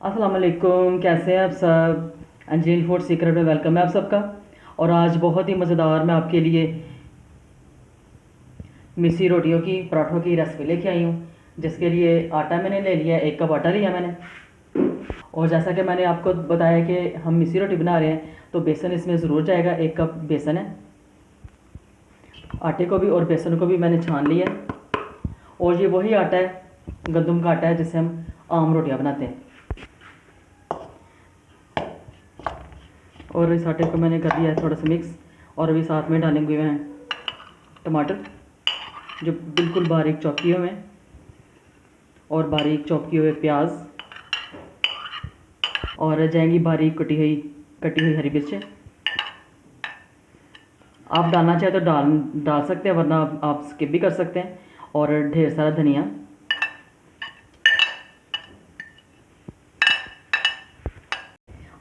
अस्सलाम वालेकुम, कैसे हैं आप सब। अंजील फूड सीक्रेट में वेलकम है आप सबका। और आज बहुत ही मज़ेदार मैं आपके लिए मिस्सी रोटियों की पराठों की रेसिपी लेके आई हूँ। जिसके लिए आटा मैंने ले लिया, 1 कप आटा लिया मैंने। और जैसा कि मैंने आपको बताया कि हम मिस्सी रोटी बना रहे हैं, तो बेसन इसमें ज़रूर जाएगा। 1 कप बेसन है। आटे को भी और बेसन को भी मैंने छान लिया है। और ये वही आटा है, गंदम का आटा है, जिससे हम आम रोटियाँ बनाते हैं। और इस आटे को मैंने कर दिया है थोड़ा सा मिक्स। और अभी साथ में डालेंगे हुए हैं टमाटर, जो बिल्कुल बारीक चॉप किए हुए हैं, और बारीक चॉप किए हुए प्याज, और जाएंगी बारीक कटी हुई हरी मिर्चें। आप डालना चाहे तो डाल सकते हैं, वरना आप स्किप भी कर सकते हैं। और ढेर सारा धनिया।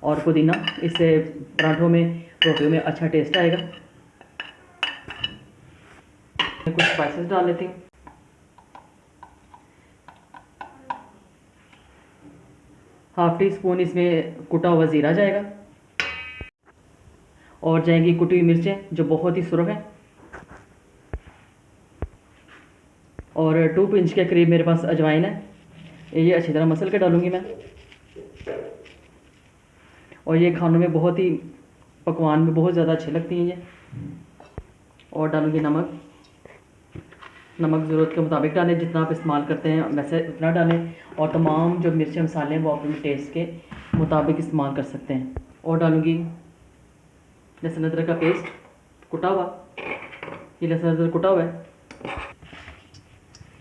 और पुदीना। इससे पराठों में, रोटियों में अच्छा टेस्ट आएगा। कुछ स्पाइसेस डाल लेती हूँ। हाफ टी स्पून इसमें कुटा हुआ ज़ीरा जाएगा। और जाएंगी कुटी हुई मिर्चें, जो बहुत ही सुरख है। और 2 पिंच के करीब मेरे पास अजवाइन है। ये अच्छी तरह मसल के डालूंगी मैं। और ये खानों में बहुत ही, पकवान में बहुत ज़्यादा अच्छी लगती हैं ये। और डालूंगी नमक। नमक ज़रूरत के मुताबिक डालें, जितना आप इस्तेमाल करते हैं वैसे उतना डालें। और तमाम जो मिर्चें मसाले हैं वो अपने टेस्ट के मुताबिक इस्तेमाल कर सकते हैं। और डालूंगी लहसुन अदरक का पेस्ट कुटा हुआ। ये लहसुन अदरक कुटा हुआ है।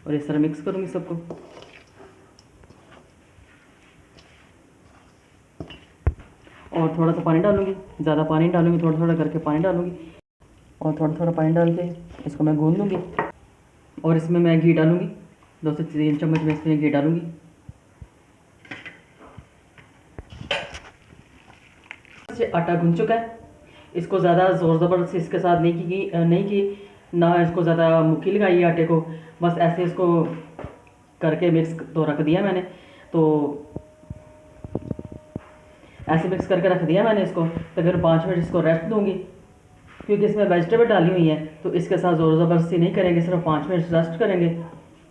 और इस तरह मिक्स करूँगी सबको। और थोड़ा सा पानी डालूँगी, ज़्यादा पानी डालूँगी, थोड़ा थोड़ा करके पानी डालूँगी। और थोड़ा थोड़ा पानी डाल के इसको मैं गूँध लूँगी। और इसमें मैं घी डालूँगी, 2 से 3 चम्मच में इसमें घी डालूँगी। ये आटा गूँध चुका है। इसको ज़्यादा ज़ोर ज़बरदस्ती इसके साथ नहीं की ना, इसको ज़्यादा मुक्की लगाई आटे को। बस ऐसे इसको करके मिक्स तो रख दिया मैंने। तो ऐसे मिक्स करके रख दिया मैंने इसको। तकरीबन 5 मिनट इसको रेस्ट दूंगी, क्योंकि इसमें वेजिटेबल डाली हुई है, तो इसके साथ ज़ोर ज़बरदस्ती नहीं करेंगे, सिर्फ 5 मिनट रेस्ट करेंगे।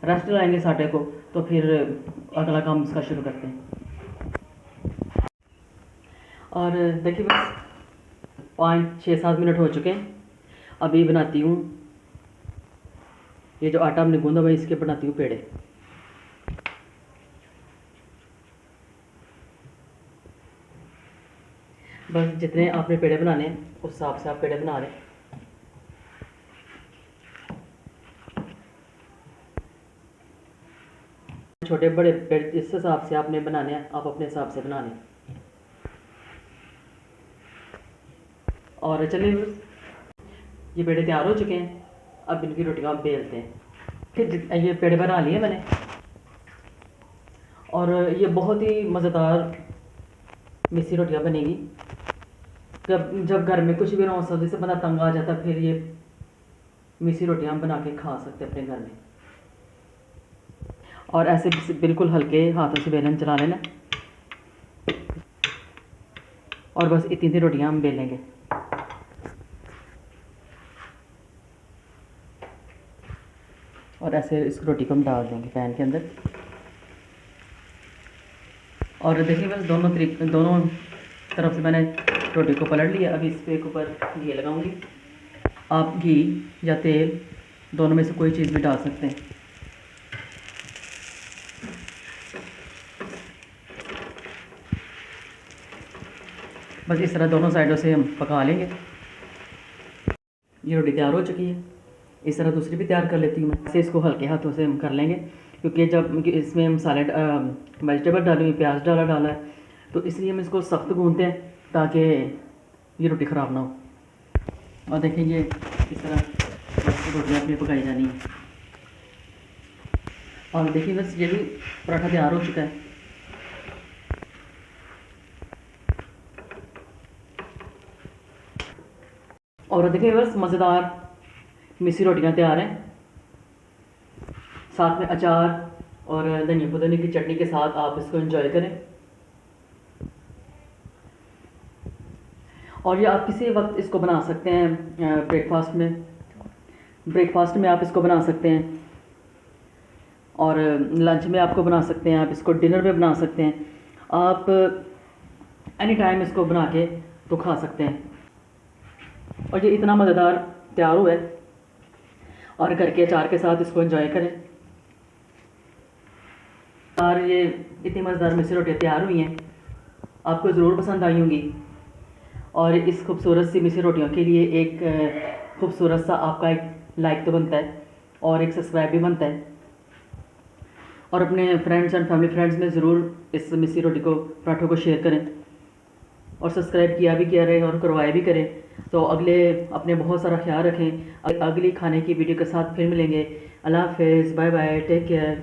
रेस्ट लाएंगे इस आटे को, तो फिर अगला काम इसका शुरू करते हैं। और देखिए बस 5 6 7 मिनट हो चुके हैं। अभी बनाती हूँ ये जो आटा हमने गूंदा हुआ है, इसके बनाती हूँ पेड़े। बस जितने आपने पेड़े बनाने हैं उस हिसाब से आप पेड़े बना लें। छोटे बड़े पेड़ जिस हिसाब से आपने बनाने हैं, आप अपने हिसाब से बना लें। और चलिए ये पेड़े तैयार हो चुके हैं। अब इनकी रोटियां आप बेलते हैं। फिर ये पेड़े बना लिए मैंने। और ये बहुत ही मज़ेदार मिस्सी रोटियां बनेगी। जब घर में कुछ भी ना हो, सब्ज़ी से बंदा तंग आ जाता, फिर ये मिस्सी रोटियां हम बना के खा सकते हैं अपने घर में। और ऐसे बिल्कुल हल्के हाथों से बेलन चला लेना। और बस इतनी सी रोटियां हम बेलेंगे। और ऐसे इस रोटी को हम डाल देंगे पैन के अंदर। और देखिए बस दोनों तरफ से मैंने रोटी को पलट लिया। अभी इस पे ऊपर घी लगाऊंगी। आप घी या तेल दोनों में से कोई चीज़ भी डाल सकते हैं। बस इस तरह दोनों साइडों से हम पका लेंगे। ये रोटी तैयार हो चुकी है। इस तरह दूसरी भी तैयार कर लेती हूँ मैं। इसे इसको हल्के हाथों से हम कर लेंगे, क्योंकि इसमें हम सालेड वेजिटेबल डाली हुई, प्याज डाला है, तो इसलिए हम इसको सख्त गूंथते हैं ताकि ये रोटी ख़राब ना हो। और देखिए ये इस तरह रोटियाँ अपनी पकाई जानी है। और देखिए बस ये भी पराठा तैयार हो चुका है। और देखिए बस मज़ेदार मिस्सी रोटियां तैयार हैं। साथ में अचार और धनिया पुदीने की चटनी के साथ आप इसको एंजॉय करें। और ये आप किसी वक्त इसको बना सकते हैं, ब्रेकफास्ट में आप इसको बना सकते हैं, और लंच में आपको बना सकते हैं, आप इसको डिनर में बना सकते हैं, आप एनी टाइम इसको बना के तो खा सकते हैं। और ये इतना मज़ेदार तैयार हुआ है, और घर के अचार के साथ इसको एंजॉय करें। और ये इतनी मज़ेदार मिस्सी रोटियाँ तैयार हुई हैं, आपको ज़रूर पसंद आई होंगी। और इस खूबसूरत सी मिस्सी रोटियों के लिए एक खूबसूरत सा आपका एक लाइक तो बनता है और एक सब्सक्राइब भी बनता है। और अपने फ्रेंड्स एंड फैमिली फ्रेंड्स में ज़रूर इस मिस्सी रोटी को, पराठों को शेयर करें, और सब्सक्राइब किया भी किया रहे और करवाए भी करें। तो अपने बहुत सारा ख्याल रखें। अगली खाने की वीडियो के साथ फिर मिलेंगे। अल्लाह हाफ़िज़, बाय बाय, टेक केयर।